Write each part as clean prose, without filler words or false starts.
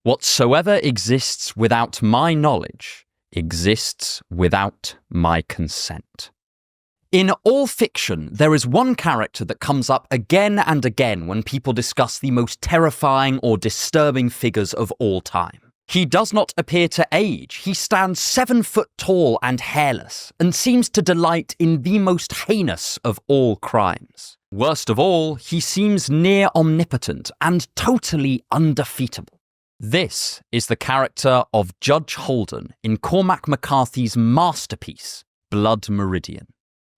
Whatsoever exists without my knowledge exists without my consent. In all fiction, there is one character that comes up again and again when people discuss the most terrifying or disturbing figures of all time. He does not appear to age. He stands 7 foot tall and hairless, and seems to delight in the most heinous of all crimes. Worst of all, he seems near omnipotent and totally undefeatable. This is the character of Judge Holden in Cormac McCarthy's masterpiece, Blood Meridian.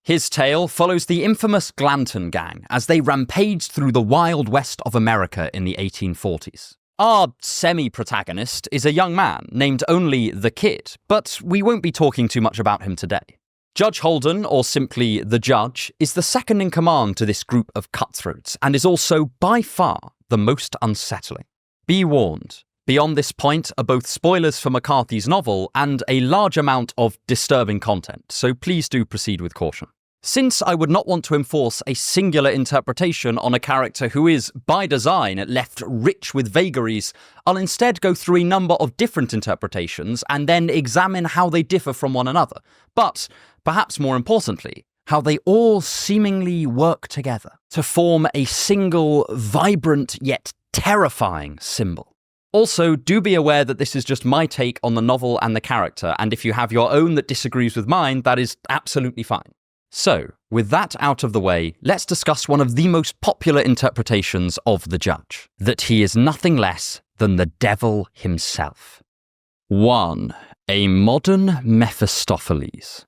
His tale follows the infamous Glanton gang as they rampaged through the wild west of America in the 1840s. Our semi-protagonist is a young man named only The Kid, but we won't be talking too much about him today. Judge Holden, or simply the Judge, is the second in command to this group of cutthroats and is also by far the most unsettling. Be warned, beyond this point are both spoilers for McCarthy's novel and a large amount of disturbing content, so please do proceed with caution. Since I would not want to enforce a singular interpretation on a character who is, by design, left rich with vagaries, I'll instead go through a number of different interpretations and then examine how they differ from one another, but, perhaps more importantly, how they all seemingly work together to form a single, vibrant yet terrifying symbol. Also, do be aware that this is just my take on the novel and the character, and if you have your own that disagrees with mine, that is absolutely fine. So, with that out of the way, let's discuss one of the most popular interpretations of the Judge, that he is nothing less than the devil himself. 1. A modern Mephistopheles.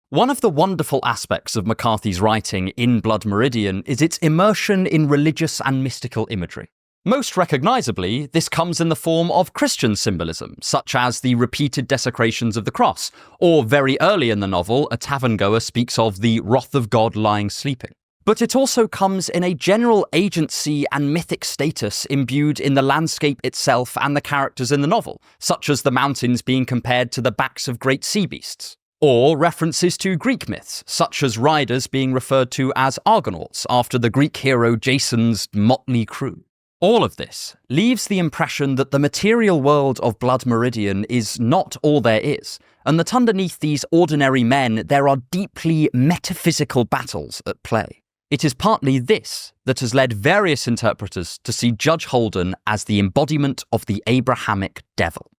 One of the wonderful aspects of McCarthy's writing in Blood Meridian is its immersion in religious and mystical imagery. Most recognisably, this comes in the form of Christian symbolism, such as the repeated desecrations of the cross, or very early in the novel, a tavern-goer speaks of the wrath of God lying sleeping. But it also comes in a general agency and mythic status imbued in the landscape itself and the characters in the novel, such as the mountains being compared to the backs of great sea beasts. Or references to Greek myths, such as riders being referred to as Argonauts after the Greek hero Jason's motley crew. All of this leaves the impression that the material world of Blood Meridian is not all there is, and that underneath these ordinary men there are deeply metaphysical battles at play. It is partly this that has led various interpreters to see Judge Holden as the embodiment of the Abrahamic devil.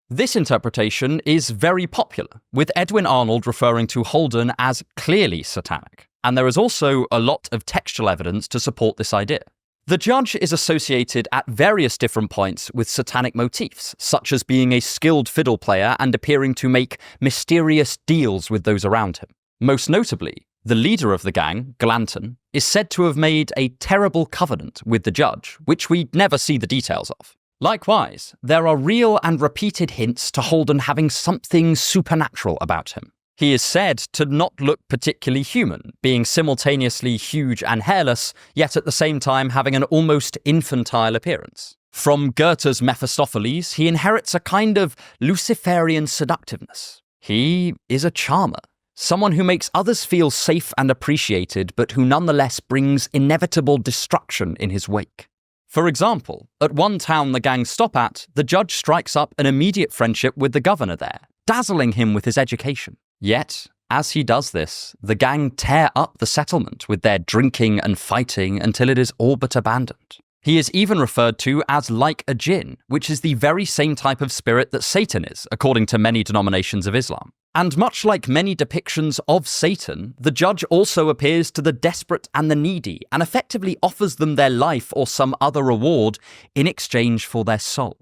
This interpretation is very popular, with Edwin Arnold referring to Holden as clearly satanic, and there is also a lot of textual evidence to support this idea. The Judge is associated at various different points with satanic motifs, such as being a skilled fiddle player and appearing to make mysterious deals with those around him. Most notably, the leader of the gang, Glanton, is said to have made a terrible covenant with the Judge, which we never see the details of. Likewise, there are real and repeated hints to Holden having something supernatural about him. He is said to not look particularly human, being simultaneously huge and hairless, yet at the same time having an almost infantile appearance. From Goethe's Mephistopheles, he inherits a kind of Luciferian seductiveness. He is a charmer, someone who makes others feel safe and appreciated, but who nonetheless brings inevitable destruction in his wake. For example, at one town the gang stop at, the Judge strikes up an immediate friendship with the governor there, dazzling him with his education. Yet, as he does this, the gang tear up the settlement with their drinking and fighting until it is all but abandoned. He is even referred to as like a jinn, which is the very same type of spirit that Satan is, according to many denominations of Islam. And much like many depictions of Satan, the Judge also appears to the desperate and the needy and effectively offers them their life or some other reward in exchange for their soul.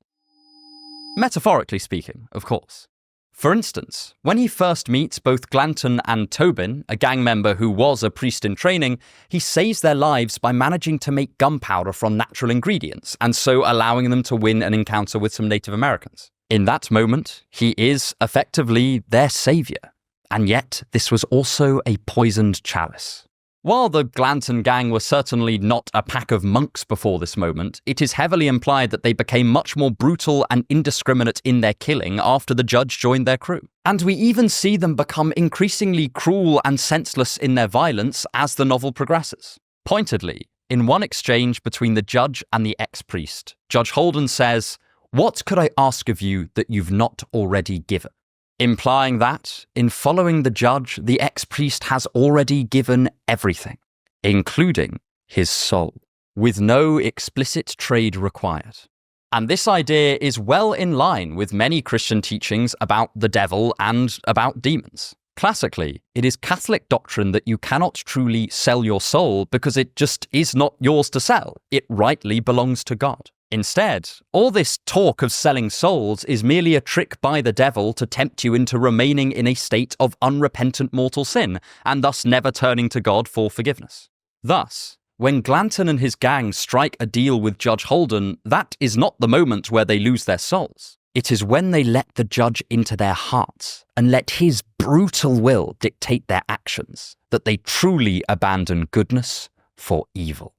Metaphorically speaking, of course. For instance, when he first meets both Glanton and Tobin, a gang member who was a priest in training, he saves their lives by managing to make gunpowder from natural ingredients, and so allowing them to win an encounter with some Native Americans. In that moment, he is effectively their savior, and yet this was also a poisoned chalice. While the Glanton gang were certainly not a pack of monks before this moment, it is heavily implied that they became much more brutal and indiscriminate in their killing after the Judge joined their crew. And we even see them become increasingly cruel and senseless in their violence as the novel progresses. Pointedly, in one exchange between the Judge and the ex-priest, Judge Holden says, What could I ask of you that you've not already given? Implying that, in following the judge, the ex-priest has already given everything, including his soul, with no explicit trade required. And this idea is well in line with many Christian teachings about the devil and about demons. Classically, it is Catholic doctrine that you cannot truly sell your soul because it just is not yours to sell. It rightly belongs to God. Instead, all this talk of selling souls is merely a trick by the devil to tempt you into remaining in a state of unrepentant mortal sin, and thus never turning to God for forgiveness. Thus, when Glanton and his gang strike a deal with Judge Holden, that is not the moment where they lose their souls. It is when they let the judge into their hearts and let his brutal will dictate their actions that they truly abandon goodness for evil.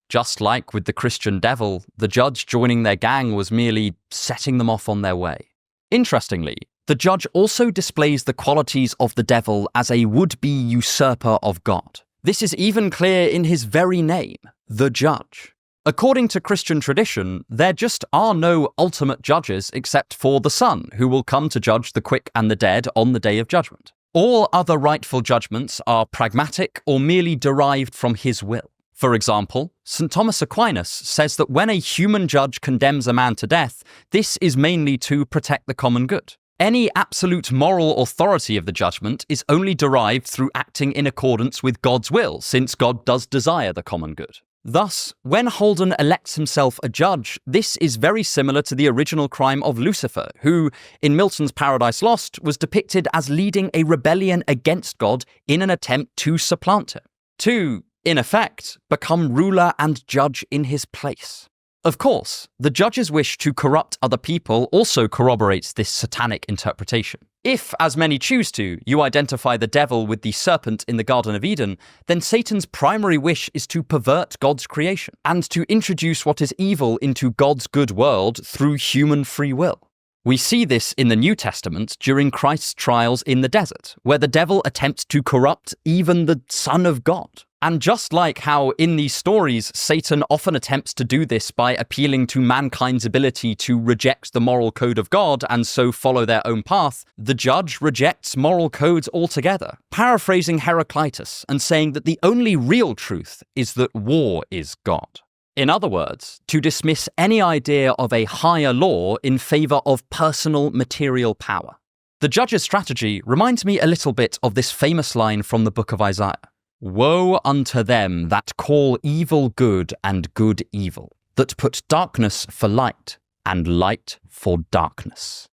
Just like with the Christian devil, the judge joining their gang was merely setting them off on their way. Interestingly, the judge also displays the qualities of the devil as a would-be usurper of God. This is even clear in his very name, the judge. According to Christian tradition, there just are no ultimate judges except for the Son, who will come to judge the quick and the dead on the day of judgment. All other rightful judgments are pragmatic or merely derived from his will. For example, St. Thomas Aquinas says that when a human judge condemns a man to death, this is mainly to protect the common good. Any absolute moral authority of the judgment is only derived through acting in accordance with God's will, since God does desire the common good. Thus, when Holden elects himself a judge, this is very similar to the original crime of Lucifer, who, in Milton's Paradise Lost, was depicted as leading a rebellion against God in an attempt to supplant him. To, in effect, become ruler and judge in his place. Of course, the judge's wish to corrupt other people also corroborates this satanic interpretation. If, as many choose to, you identify the devil with the serpent in the Garden of Eden, then Satan's primary wish is to pervert God's creation and to introduce what is evil into God's good world through human free will. We see this in the New Testament during Christ's trials in the desert, where the devil attempts to corrupt even the Son of God. And just like how in these stories, Satan often attempts to do this by appealing to mankind's ability to reject the moral code of God and so follow their own path, the judge rejects moral codes altogether, paraphrasing Heraclitus and saying that the only real truth is that war is God. In other words, to dismiss any idea of a higher law in favor of personal material power. The judge's strategy reminds me a little bit of this famous line from the book of Isaiah. Woe unto them that call evil good and good evil, that put darkness for light and light for darkness.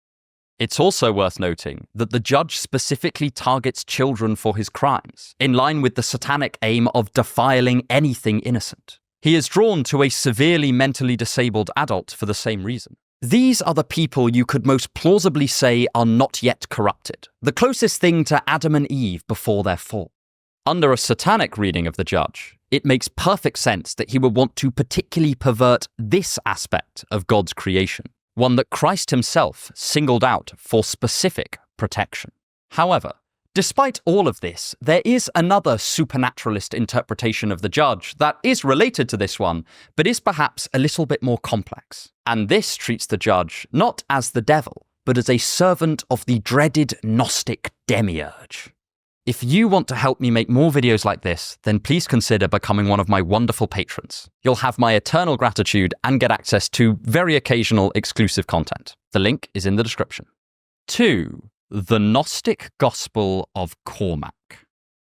It's also worth noting that the judge specifically targets children for his crimes, in line with the satanic aim of defiling anything innocent. He is drawn to a severely mentally disabled adult for the same reason. These are the people you could most plausibly say are not yet corrupted, the closest thing to Adam and Eve before their fall. Under a satanic reading of the judge, it makes perfect sense that he would want to particularly pervert this aspect of God's creation, one that Christ himself singled out for specific protection. However, despite all of this, there is another supernaturalist interpretation of the judge that is related to this one, but is perhaps a little bit more complex. And this treats the judge not as the devil, but as a servant of the dreaded Gnostic demiurge. If you want to help me make more videos like this, then please consider becoming one of my wonderful patrons. You'll have my eternal gratitude and get access to very occasional exclusive content. The link is in the description. 2. The Gnostic Gospel of Cormac.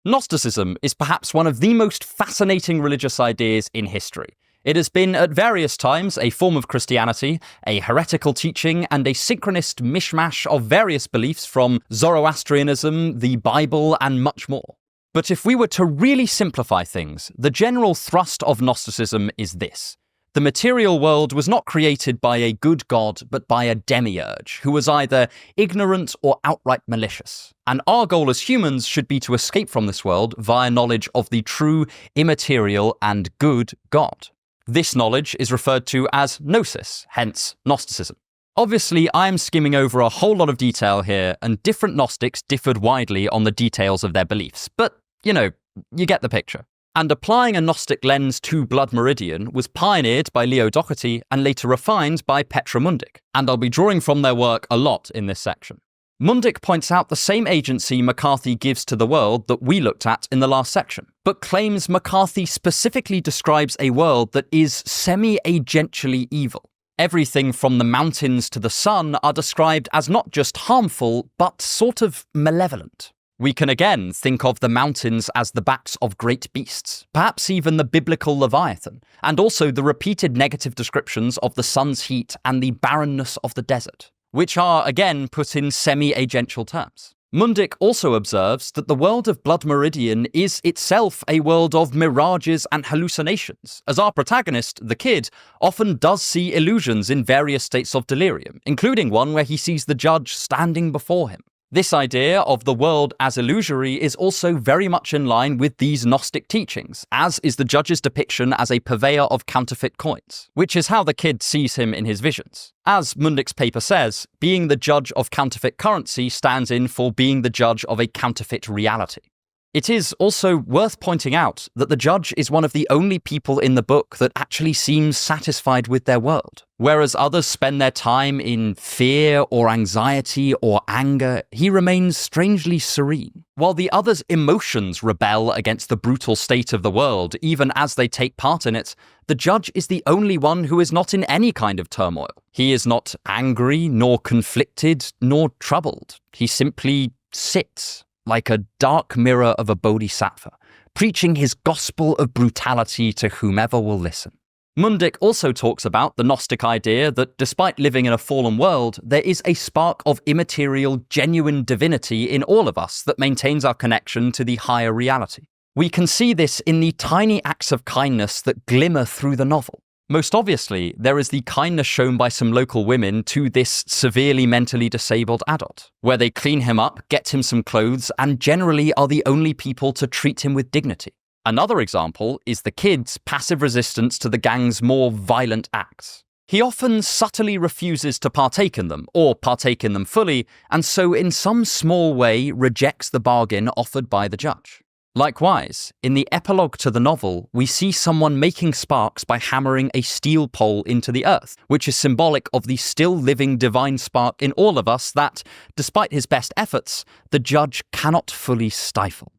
Gnosticism is perhaps one of the most fascinating religious ideas in history. It has been at various times a form of Christianity, a heretical teaching, and a synchronist mishmash of various beliefs from Zoroastrianism, the Bible, and much more. But if we were to really simplify things, the general thrust of Gnosticism is this. The material world was not created by a good god, but by a demiurge, who was either ignorant or outright malicious. And our goal as humans should be to escape from this world via knowledge of the true, immaterial, and good God. This knowledge is referred to as gnosis, hence Gnosticism. Obviously, I am skimming over a whole lot of detail here, and different Gnostics differed widely on the details of their beliefs, but, you get the picture. And applying a Gnostic lens to Blood Meridian was pioneered by Leo Doherty and later refined by Petra Mundik, and I'll be drawing from their work a lot in this section. Mundik points out the same agency McCarthy gives to the world that we looked at in the last section, but claims McCarthy specifically describes a world that is semi-agentially evil. Everything from the mountains to the sun are described as not just harmful, but sort of malevolent. We can again think of the mountains as the backs of great beasts, perhaps even the biblical Leviathan, and also the repeated negative descriptions of the sun's heat and the barrenness of the desert, which are again put in semi-agential terms. Mundik also observes that the world of Blood Meridian is itself a world of mirages and hallucinations, as our protagonist, the kid, often does see illusions in various states of delirium, including one where he sees the judge standing before him. This idea of the world as illusory is also very much in line with these Gnostic teachings, as is the judge's depiction as a purveyor of counterfeit coins, which is how the kid sees him in his visions. As Mundik's paper says, being the judge of counterfeit currency stands in for being the judge of a counterfeit reality. It is also worth pointing out that the judge is one of the only people in the book that actually seems satisfied with their world. Whereas others spend their time in fear or anxiety or anger, he remains strangely serene. While the others' emotions rebel against the brutal state of the world, even as they take part in it, the judge is the only one who is not in any kind of turmoil. He is not angry, nor conflicted, nor troubled. He simply sits like a dark mirror of a bodhisattva, preaching his gospel of brutality to whomever will listen. Mundik also talks about the Gnostic idea that despite living in a fallen world, there is a spark of immaterial, genuine divinity in all of us that maintains our connection to the higher reality. We can see this in the tiny acts of kindness that glimmer through the novel. Most obviously, there is the kindness shown by some local women to this severely mentally disabled adult, where they clean him up, get him some clothes, and generally are the only people to treat him with dignity. Another example is the kid's passive resistance to the gang's more violent acts. He often subtly refuses to partake in them, or partake in them fully, and so in some small way rejects the bargain offered by the judge. Likewise, in the epilogue to the novel, we see someone making sparks by hammering a steel pole into the earth, which is symbolic of the still living divine spark in all of us that, despite his best efforts, the judge cannot fully stifle.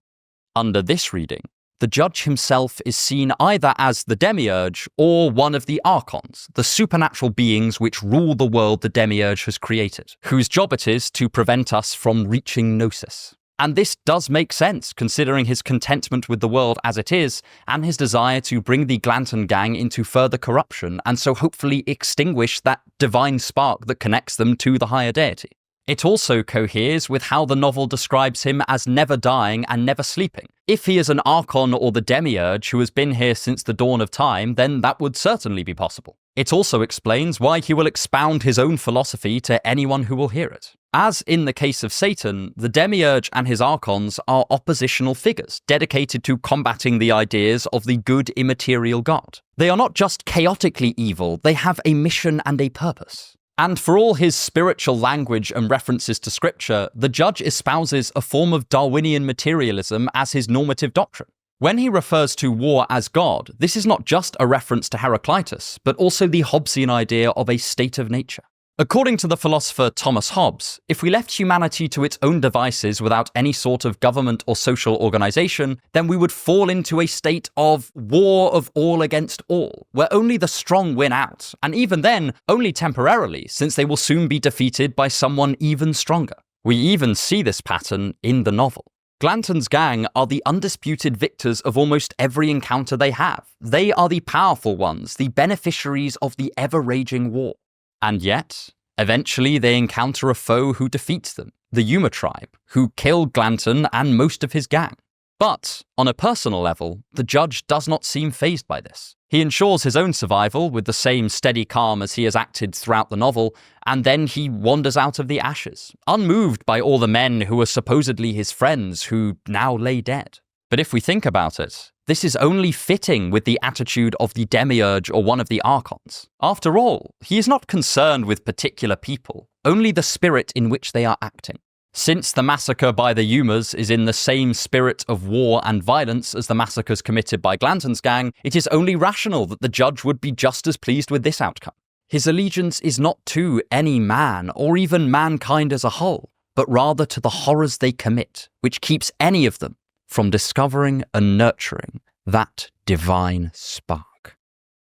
Under this reading, the judge himself is seen either as the demiurge or one of the archons, the supernatural beings which rule the world the demiurge has created, whose job it is to prevent us from reaching gnosis. And this does make sense, considering his contentment with the world as it is, and his desire to bring the Glanton gang into further corruption, and so hopefully extinguish that divine spark that connects them to the higher deity. It also coheres with how the novel describes him as never dying and never sleeping. If he is an archon or the demiurge who has been here since the dawn of time, then that would certainly be possible. It also explains why he will expound his own philosophy to anyone who will hear it. As in the case of Satan, the demiurge and his archons are oppositional figures, dedicated to combating the ideas of the good immaterial god. They are not just chaotically evil, they have a mission and a purpose. And for all his spiritual language and references to scripture, the judge espouses a form of Darwinian materialism as his normative doctrine. When he refers to war as God, this is not just a reference to Heraclitus, but also the Hobbesian idea of a state of nature. According to the philosopher Thomas Hobbes, if we left humanity to its own devices without any sort of government or social organization, then we would fall into a state of war of all against all, where only the strong win out, and even then, only temporarily, since they will soon be defeated by someone even stronger. We even see this pattern in the novel. Glanton's gang are the undisputed victors of almost every encounter they have. They are the powerful ones, the beneficiaries of the ever-raging war. And yet, eventually they encounter a foe who defeats them, the Yuma tribe, who kill Glanton and most of his gang. But, on a personal level, the judge does not seem fazed by this. He ensures his own survival with the same steady calm as he has acted throughout the novel, and then he wanders out of the ashes, unmoved by all the men who were supposedly his friends who now lay dead. But if we think about it, this is only fitting with the attitude of the demiurge or one of the archons. After all, he is not concerned with particular people, only the spirit in which they are acting. Since the massacre by the Yumas is in the same spirit of war and violence as the massacres committed by Glanton's gang, it is only rational that the judge would be just as pleased with this outcome. His allegiance is not to any man, or even mankind as a whole, but rather to the horrors they commit, which keeps any of them from discovering and nurturing that divine spark.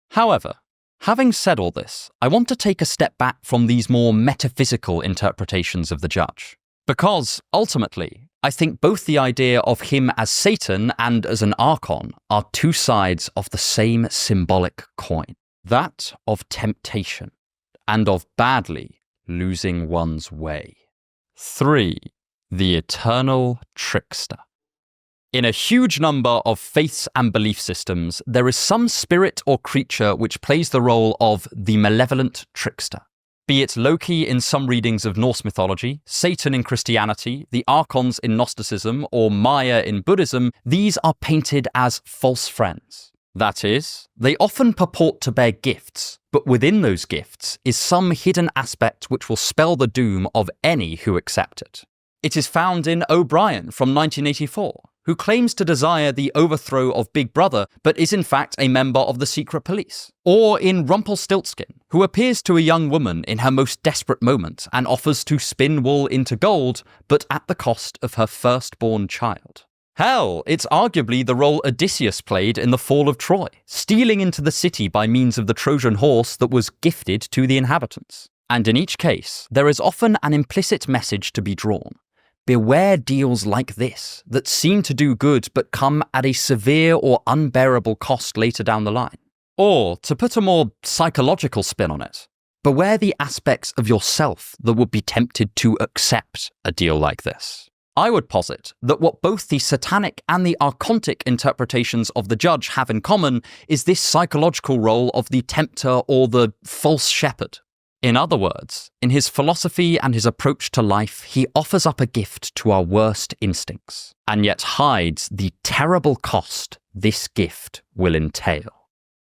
However, having said all this, I want to take a step back from these more metaphysical interpretations of the judge. Because, ultimately, I think both the idea of him as Satan and as an archon are two sides of the same symbolic coin. That of temptation, and of badly losing one's way. 3. The Eternal Trickster. In a huge number of faiths and belief systems, there is some spirit or creature which plays the role of the malevolent trickster. Be it Loki in some readings of Norse mythology, Satan in Christianity, the archons in Gnosticism, or Maya in Buddhism, these are painted as false friends. That is, they often purport to bear gifts, but within those gifts is some hidden aspect which will spell the doom of any who accept it. It is found in O'Brien from 1984, who claims to desire the overthrow of Big Brother, but is in fact a member of the secret police. Or in Rumpelstiltskin, who appears to a young woman in her most desperate moment and offers to spin wool into gold, but at the cost of her firstborn child. Hell, it's arguably the role Odysseus played in the fall of Troy, stealing into the city by means of the Trojan horse that was gifted to the inhabitants. And in each case, there is often an implicit message to be drawn. Beware deals like this, that seem to do good but come at a severe or unbearable cost later down the line. Or, to put a more psychological spin on it, beware the aspects of yourself that would be tempted to accept a deal like this. I would posit that what both the satanic and the archontic interpretations of the judge have in common is this psychological role of the tempter or the false shepherd. In other words, in his philosophy and his approach to life, he offers up a gift to our worst instincts, and yet hides the terrible cost this gift will entail.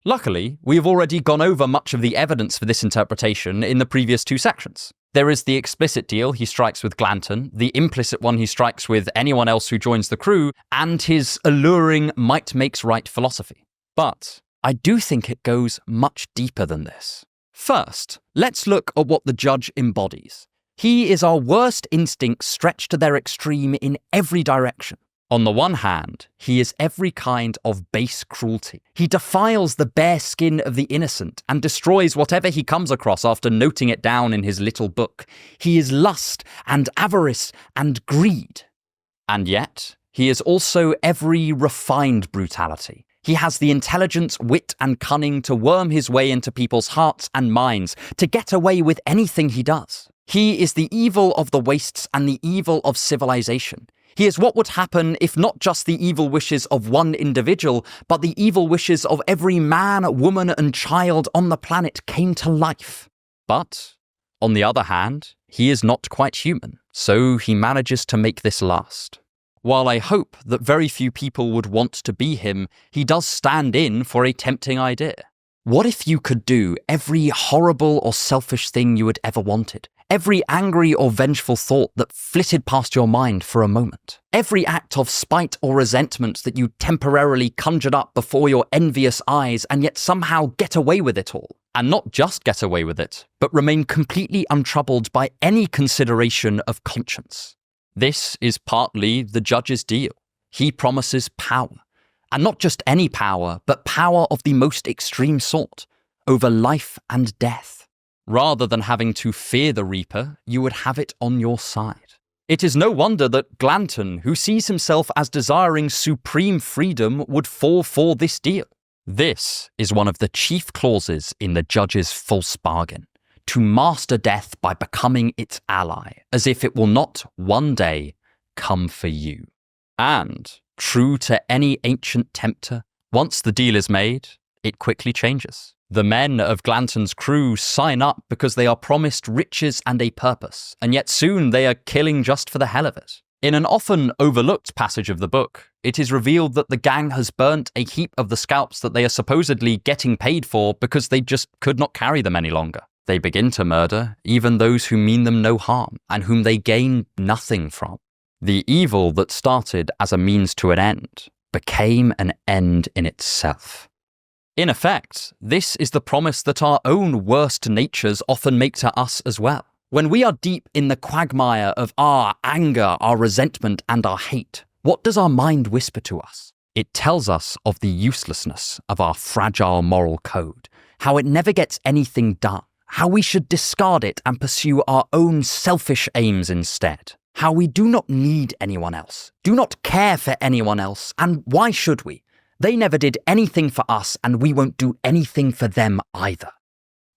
Luckily, we have already gone over much of the evidence for this interpretation in the previous two sections. There is the explicit deal he strikes with Glanton, the implicit one he strikes with anyone else who joins the crew, and his alluring might makes right philosophy. But I do think it goes much deeper than this. First, let's look at what the judge embodies. He is our worst instincts stretched to their extreme in every direction. On the one hand, he is every kind of base cruelty. He defiles the bare skin of the innocent and destroys whatever he comes across after noting it down in his little book. He is lust and avarice and greed. And yet, he is also every refined brutality. He has the intelligence, wit, and cunning to worm his way into people's hearts and minds, to get away with anything he does. He is the evil of the wastes and the evil of civilization. He is what would happen if not just the evil wishes of one individual, but the evil wishes of every man, woman, and child on the planet came to life. But, on the other hand, he is not quite human, so he manages to make this last. While I hope that very few people would want to be him, he does stand in for a tempting idea. What if you could do every horrible or selfish thing you had ever wanted? Every angry or vengeful thought that flitted past your mind for a moment? Every act of spite or resentment that you temporarily conjured up before your envious eyes and yet somehow get away with it all? And not just get away with it, but remain completely untroubled by any consideration of conscience. This is partly the judge's deal. He promises power. And not just any power, but power of the most extreme sort, over life and death. Rather than having to fear the Reaper, you would have it on your side. It is no wonder that Glanton, who sees himself as desiring supreme freedom, would fall for this deal. This is one of the chief clauses in the judge's false bargain. To master death by becoming its ally, as if it will not one day come for you. And, true to any ancient tempter, once the deal is made, it quickly changes. The men of Glanton's crew sign up because they are promised riches and a purpose, and yet soon they are killing just for the hell of it. In an often overlooked passage of the book, it is revealed that the gang has burnt a heap of the scalps that they are supposedly getting paid for because they just could not carry them any longer. They begin to murder even those who mean them no harm and whom they gain nothing from. The evil that started as a means to an end became an end in itself. In effect, this is the promise that our own worst natures often make to us as well. When we are deep in the quagmire of our anger, our resentment, and our hate, what does our mind whisper to us? It tells us of the uselessness of our fragile moral code, how it never gets anything done, how we should discard it and pursue our own selfish aims instead, how we do not need anyone else, do not care for anyone else, and why should we? They never did anything for us, and we won't do anything for them either.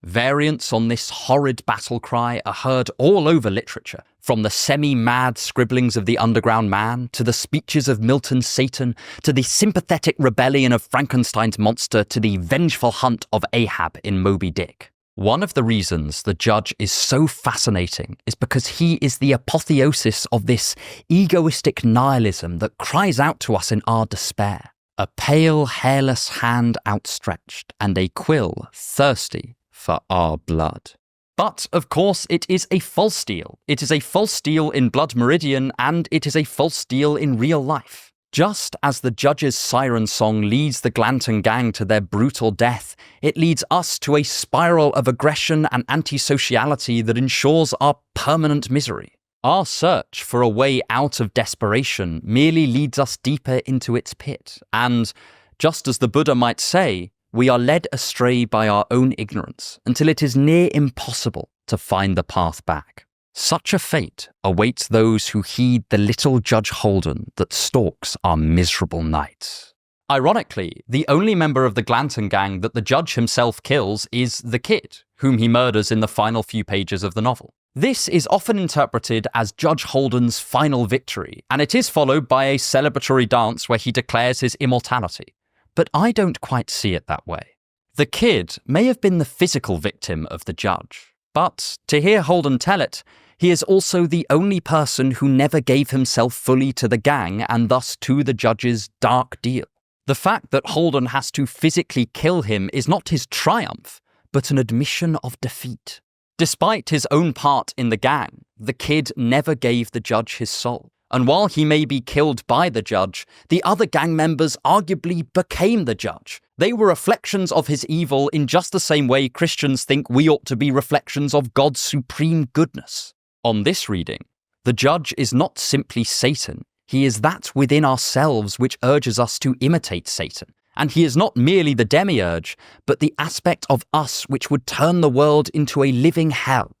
Variants on this horrid battle cry are heard all over literature, from the semi-mad scribblings of the underground man, to the speeches of Milton's Satan, to the sympathetic rebellion of Frankenstein's monster, to the vengeful hunt of Ahab in Moby Dick. One of the reasons the Judge is so fascinating is because he is the apotheosis of this egoistic nihilism that cries out to us in our despair. A pale, hairless hand outstretched, and a quill thirsty for our blood. But, of course, it is a false steal. It is a false steal in Blood Meridian, and it is a false steal in real life. Just as the Judge's siren song leads the Glanton gang to their brutal death, it leads us to a spiral of aggression and antisociality that ensures our permanent misery. Our search for a way out of desperation merely leads us deeper into its pit, and, just as the Buddha might say, we are led astray by our own ignorance until it is near impossible to find the path back. Such a fate awaits those who heed the little Judge Holden that stalks our miserable nights. Ironically, the only member of the Glanton gang that the Judge himself kills is the kid, whom he murders in the final few pages of the novel. This is often interpreted as Judge Holden's final victory, and it is followed by a celebratory dance where he declares his immortality. But I don't quite see it that way. The kid may have been the physical victim of the Judge, but to hear Holden tell it, he is also the only person who never gave himself fully to the gang and thus to the Judge's dark deal. The fact that Holden has to physically kill him is not his triumph, but an admission of defeat. Despite his own part in the gang, the kid never gave the Judge his soul. And while he may be killed by the Judge, the other gang members arguably became the Judge. They were reflections of his evil in just the same way Christians think we ought to be reflections of God's supreme goodness. On this reading, the Judge is not simply Satan. He is that within ourselves which urges us to imitate Satan. And he is not merely the demiurge, but the aspect of us which would turn the world into a living hell,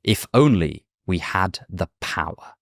if only we had the power.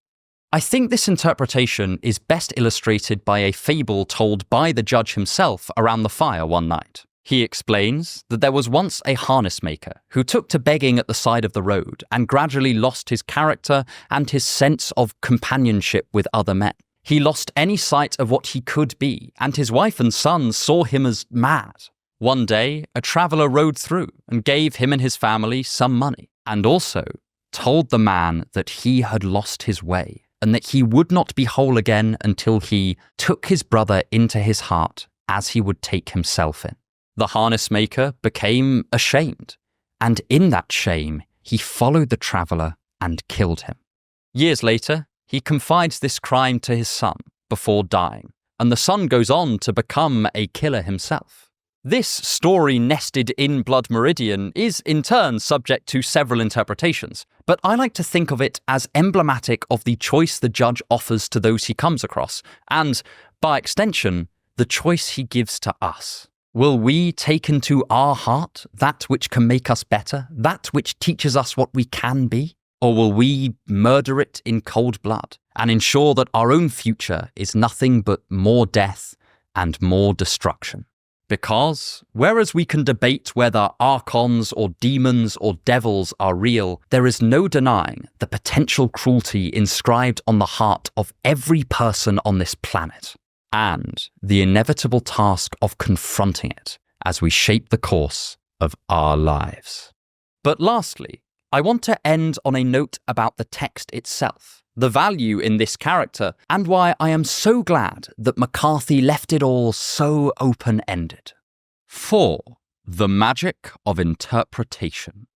I think this interpretation is best illustrated by a fable told by the Judge himself around the fire one night. He explains that there was once a harness maker who took to begging at the side of the road and gradually lost his character and his sense of companionship with other men. He lost any sight of what he could be, and his wife and son saw him as mad. One day, a traveller rode through and gave him and his family some money, and also told the man that he had lost his way, and that he would not be whole again until he took his brother into his heart as he would take himself in. The harness maker became ashamed, and in that shame, he followed the traveller and killed him. Years later, he confides this crime to his son before dying, and the son goes on to become a killer himself. This story nested in Blood Meridian is in turn subject to several interpretations, but I like to think of it as emblematic of the choice the Judge offers to those he comes across, and, by extension, the choice he gives to us. Will we take into our heart that which can make us better, that which teaches us what we can be? Or will we murder it in cold blood and ensure that our own future is nothing but more death and more destruction? Because, whereas we can debate whether archons or demons or devils are real, there is no denying the potential cruelty inscribed on the heart of every person on this planet, and the inevitable task of confronting it as we shape the course of our lives. But lastly, I want to end on a note about the text itself, the value in this character, and why I am so glad that McCarthy left it all so open-ended. 4. The magic of interpretation.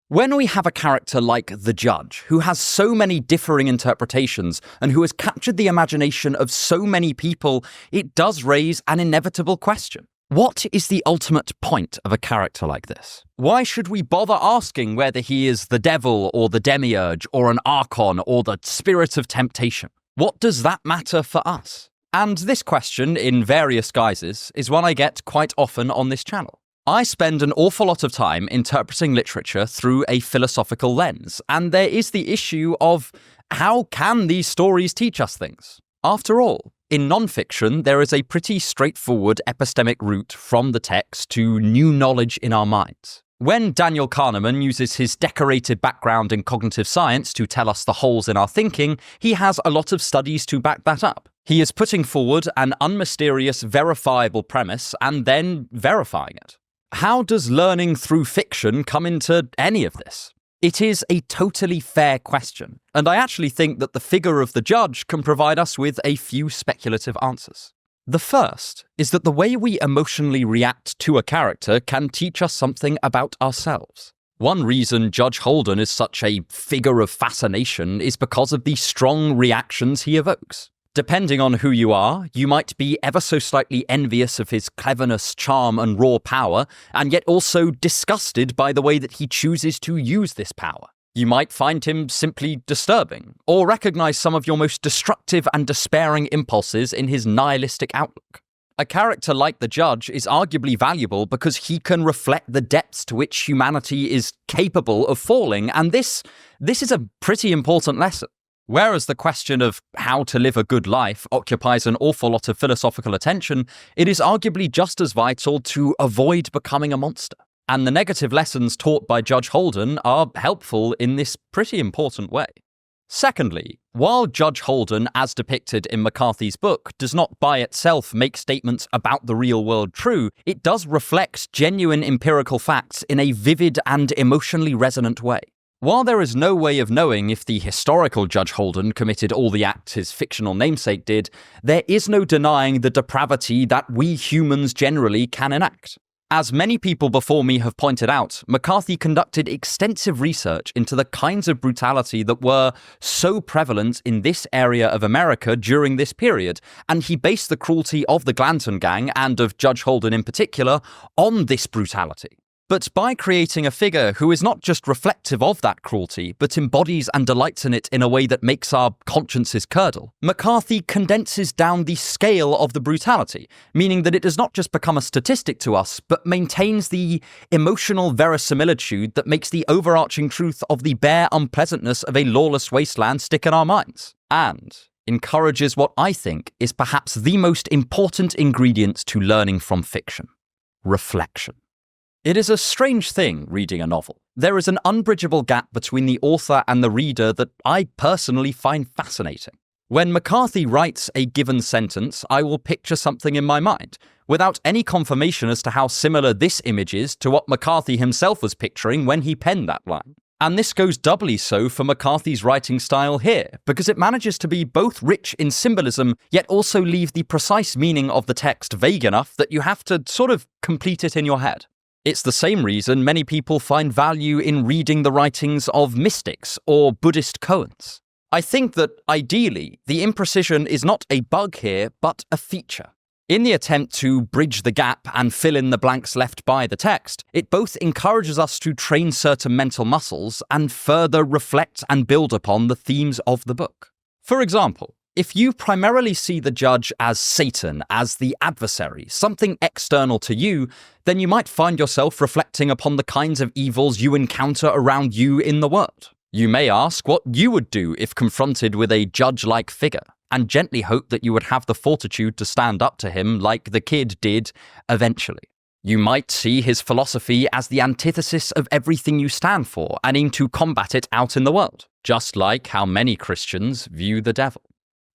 When we have a character like the Judge, who has so many differing interpretations and who has captured the imagination of so many people, it does raise an inevitable question. What is the ultimate point of a character like this? Why should we bother asking whether he is the devil or the demiurge or an archon or the spirit of temptation? What does that matter for us? And this question, in various guises, is one I get quite often on this channel. I spend an awful lot of time interpreting literature through a philosophical lens, and there is the issue of how can these stories teach us things? After all, in non-fiction, there is a pretty straightforward epistemic route from the text to new knowledge in our minds. When Daniel Kahneman uses his decorated background in cognitive science to tell us the holes in our thinking, he has a lot of studies to back that up. He is putting forward an unmysterious, verifiable premise and then verifying it. How does learning through fiction come into any of this? It is a totally fair question, and I actually think that the figure of the Judge can provide us with a few speculative answers. The first is that the way we emotionally react to a character can teach us something about ourselves. One reason Judge Holden is such a figure of fascination is because of the strong reactions he evokes. Depending on who you are, you might be ever so slightly envious of his cleverness, charm, and raw power, and yet also disgusted by the way that he chooses to use this power. You might find him simply disturbing, or recognize some of your most destructive and despairing impulses in his nihilistic outlook. A character like the Judge is arguably valuable because he can reflect the depths to which humanity is capable of falling, and this is a pretty important lesson. Whereas the question of how to live a good life occupies an awful lot of philosophical attention, it is arguably just as vital to avoid becoming a monster. And the negative lessons taught by Judge Holden are helpful in this pretty important way. Secondly, while Judge Holden, as depicted in McCarthy's book, does not by itself make statements about the real world true, it does reflect genuine empirical facts in a vivid and emotionally resonant way. While there is no way of knowing if the historical Judge Holden committed all the acts his fictional namesake did, there is no denying the depravity that we humans generally can enact. As many people before me have pointed out, McCarthy conducted extensive research into the kinds of brutality that were so prevalent in this area of America during this period, and he based the cruelty of the Glanton Gang, and of Judge Holden in particular, on this brutality. But by creating a figure who is not just reflective of that cruelty, but embodies and delights in it in a way that makes our consciences curdle, McCarthy condenses down the scale of the brutality, meaning that it does not just become a statistic to us, but maintains the emotional verisimilitude that makes the overarching truth of the bare unpleasantness of a lawless wasteland stick in our minds. And encourages what I think is perhaps the most important ingredient to learning from fiction: reflection. It is a strange thing reading a novel. There is an unbridgeable gap between the author and the reader that I personally find fascinating. When McCarthy writes a given sentence, I will picture something in my mind, without any confirmation as to how similar this image is to what McCarthy himself was picturing when he penned that line. And this goes doubly so for McCarthy's writing style here, because it manages to be both rich in symbolism, yet also leave the precise meaning of the text vague enough that you have to sort of complete it in your head. It's the same reason many people find value in reading the writings of mystics or Buddhist koans. I think that, ideally, the imprecision is not a bug here, but a feature. In the attempt to bridge the gap and fill in the blanks left by the text, it both encourages us to train certain mental muscles and further reflect and build upon the themes of the book. For example, if you primarily see the Judge as Satan, as the adversary, something external to you, then you might find yourself reflecting upon the kinds of evils you encounter around you in the world. You may ask what you would do if confronted with a Judge-like figure, and gently hope that you would have the fortitude to stand up to him like the kid did eventually. You might see his philosophy as the antithesis of everything you stand for and aim to combat it out in the world, just like how many Christians view the devil.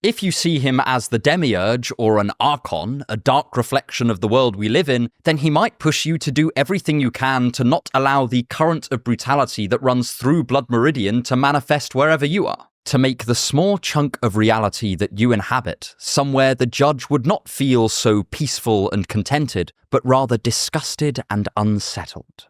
If you see him as the demiurge or an archon, a dark reflection of the world we live in, then he might push you to do everything you can to not allow the current of brutality that runs through Blood Meridian to manifest wherever you are, to make the small chunk of reality that you inhabit somewhere the Judge would not feel so peaceful and contented, but rather disgusted and unsettled.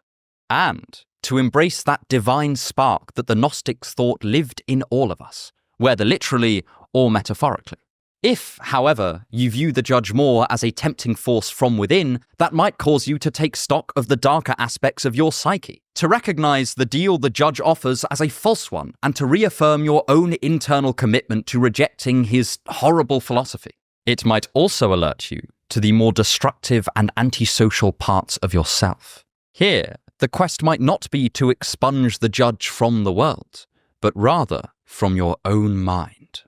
And to embrace that divine spark that the Gnostics thought lived in all of us, whether literally or metaphorically. If, however, you view the Judge more as a tempting force from within, that might cause you to take stock of the darker aspects of your psyche, to recognize the deal the Judge offers as a false one, and to reaffirm your own internal commitment to rejecting his horrible philosophy. It might also alert you to the more destructive and antisocial parts of yourself. Here, the quest might not be to expunge the Judge from the world, but rather from your own mind.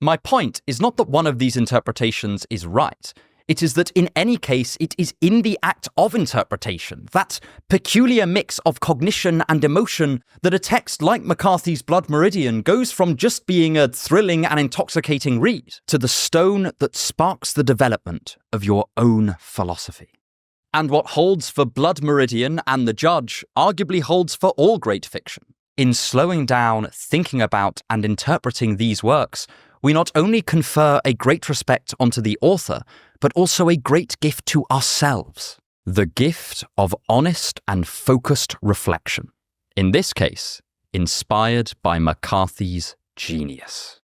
My point is not that one of these interpretations is right. It is that in any case, it is in the act of interpretation, that peculiar mix of cognition and emotion, that a text like McCarthy's Blood Meridian goes from just being a thrilling and intoxicating read to the stone that sparks the development of your own philosophy. And what holds for Blood Meridian and The Judge arguably holds for all great fiction. In slowing down, thinking about, and interpreting these works, we not only confer a great respect onto the author, but also a great gift to ourselves. The gift of honest and focused reflection. In this case, inspired by McCarthy's genius.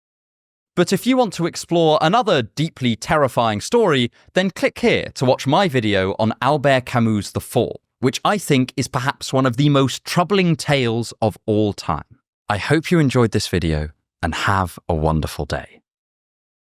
But if you want to explore another deeply terrifying story, then click here to watch my video on Albert Camus' The Fall, which I think is perhaps one of the most troubling tales of all time. I hope you enjoyed this video and have a wonderful day.